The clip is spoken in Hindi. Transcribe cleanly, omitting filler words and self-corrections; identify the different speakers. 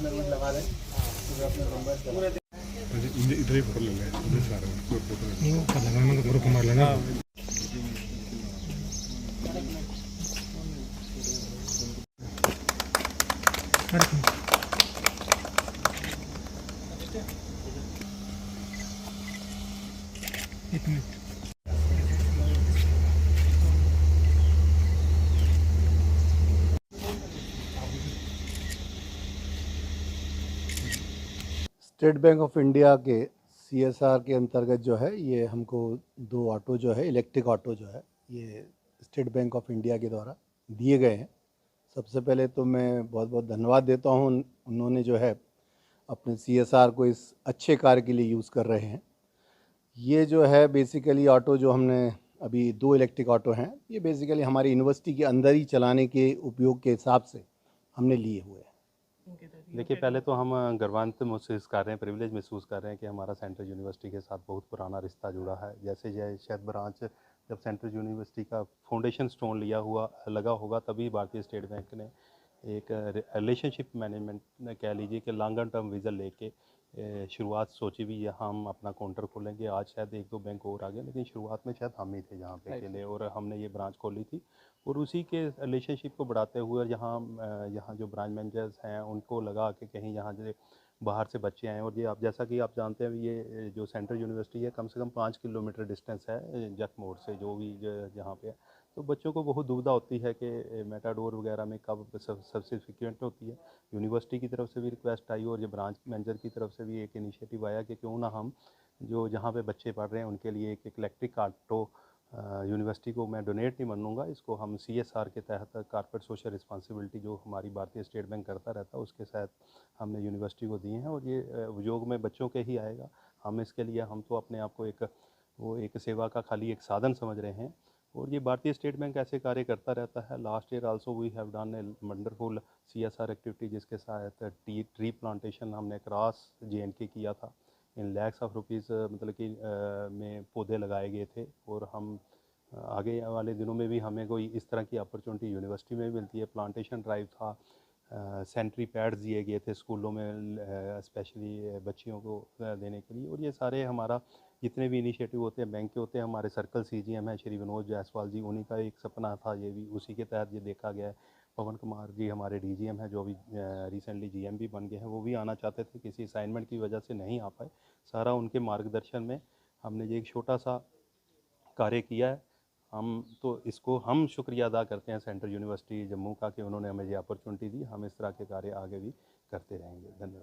Speaker 1: मिनट लगा दें तो अपने नंबर
Speaker 2: इधर ही फोटो ले लें, इधर सारा फोटो नहीं वो पता लगाना तो ग्रुप मार लेना। एक minute
Speaker 3: state bank of India के सीएसआर के अंतर्गत जो है ये हमको 2 ऑटो जो है इलेक्ट्रिक ऑटो जो है ये स्टेट बैंक ऑफ इंडिया के द्वारा दिए गए हैं। सबसे पहले तो मैं बहुत बहुत धन्यवाद देता हूँ उन्होंने जो है अपने सीएसआर को इस अच्छे कार्य के लिए यूज़ कर रहे हैं। ये जो है बेसिकली ऑटो जो हमने अभी 2 इलेक्ट्रिक ऑटो हैं ये बेसिकली हमारी यूनिवर्सिटी के अंदर ही चलाने के उपयोग के हिसाब से हमने लिए हुए हैं।
Speaker 4: देखिए, पहले तो हम गर्वान्वित महसूस कर रहे हैं, प्रिविलेज महसूस कर रहे हैं कि हमारा सेंट्रल यूनिवर्सिटी के साथ बहुत पुराना रिश्ता जुड़ा है। जैसे शायद ब्रांच जब सेंट्रल यूनिवर्सिटी का फाउंडेशन स्टोन लगा होगा तभी भारतीय स्टेट बैंक ने एक रिलेशनशिप मैनेजमेंट कह लीजिए कि लॉन्गर टर्म विज़न लेके शुरुआत सोची भी यहाँ हम अपना काउंटर खोलेंगे। आज शायद 1-2 बैंक और आ गए, लेकिन शुरुआत में शायद हम ही थे जहाँ पे अकेले, और हमने ये ब्रांच खोली थी। और उसी के रिलेशनशिप को बढ़ाते हुए यहाँ जो ब्रांच मैनेजर्स हैं उनको लगा कि कहीं यहाँ जो बाहर से बच्चे आएँ, और ये आप जैसा कि आप जानते हैं ये जो सेंट्रल यूनिवर्सिटी है कम से कम 5 किलोमीटर डिस्टेंस है जख मोड़ से, जो भी जहाँ पे है। तो बच्चों को बहुत दुविधा होती है कि मेटाडोर वगैरह में कब सब्सिक्वेंट होती है। यूनिवर्सिटी की तरफ से भी रिक्वेस्ट आई और ये ब्रांच मैनेजर की तरफ से भी एक इनिशिएटिव आया कि क्यों ना हम जो जहाँ पे बच्चे पढ़ रहे हैं उनके लिए एक इलेक्ट्रिक ऑटो यूनिवर्सिटी को मैं डोनेट नहीं मानूंगा, इसको हम सीएसआर के तहत कॉर्पोरेट सोशल रिस्पांसिबिलिटी जो हमारी भारतीय स्टेट बैंक करता रहता है उसके तहत हमने यूनिवर्सिटी को दिए हैं, और ये उपयोग में बच्चों के ही आएगा। हम इसके लिए हम तो अपने आप को एक सेवा का खाली एक साधन समझ रहे हैं, और ये भारतीय स्टेट बैंक ऐसे कार्य करता रहता है। Last year also we have done a wonderful CSR activity जिसके साथ ट्री प्लांटेशन हमने क्रॉस जेएनके किया था। इन लैक्स ऑफ रुपीज़ मतलब कि में पौधे लगाए गए थे, और हम आगे वाले दिनों में भी हमें कोई इस तरह की अपॉर्चुनिटी यूनिवर्सिटी में भी मिलती है। प्लांटेशन ड्राइव था, सैनिटरी पैड्स दिए गए थे स्कूलों में स्पेशली बच्चियों को देने के लिए। और ये सारे हमारा जितने भी इनिशिएटिव होते हैं बैंक के होते हैं। हमारे सर्कल सीजीएम है श्री विनोद जायसवाल जी, उन्हीं का एक सपना था, ये भी उसी के तहत ये देखा गया है। पवन कुमार जी हमारे डीजीएम है जो भी रिसेंटली जीएम भी बन गए हैं, वो भी आना चाहते थे, किसी असाइनमेंट की वजह से नहीं आ पाए। सारा उनके मार्गदर्शन में हमने ये एक छोटा सा कार्य किया है। हम शुक्रिया अदा करते हैं सेंट्रल यूनिवर्सिटी जम्मू का कि उन्होंने हमें ये अपॉर्चुनिटी दी। हम इस तरह के कार्य आगे भी करते रहेंगे। धन्यवाद।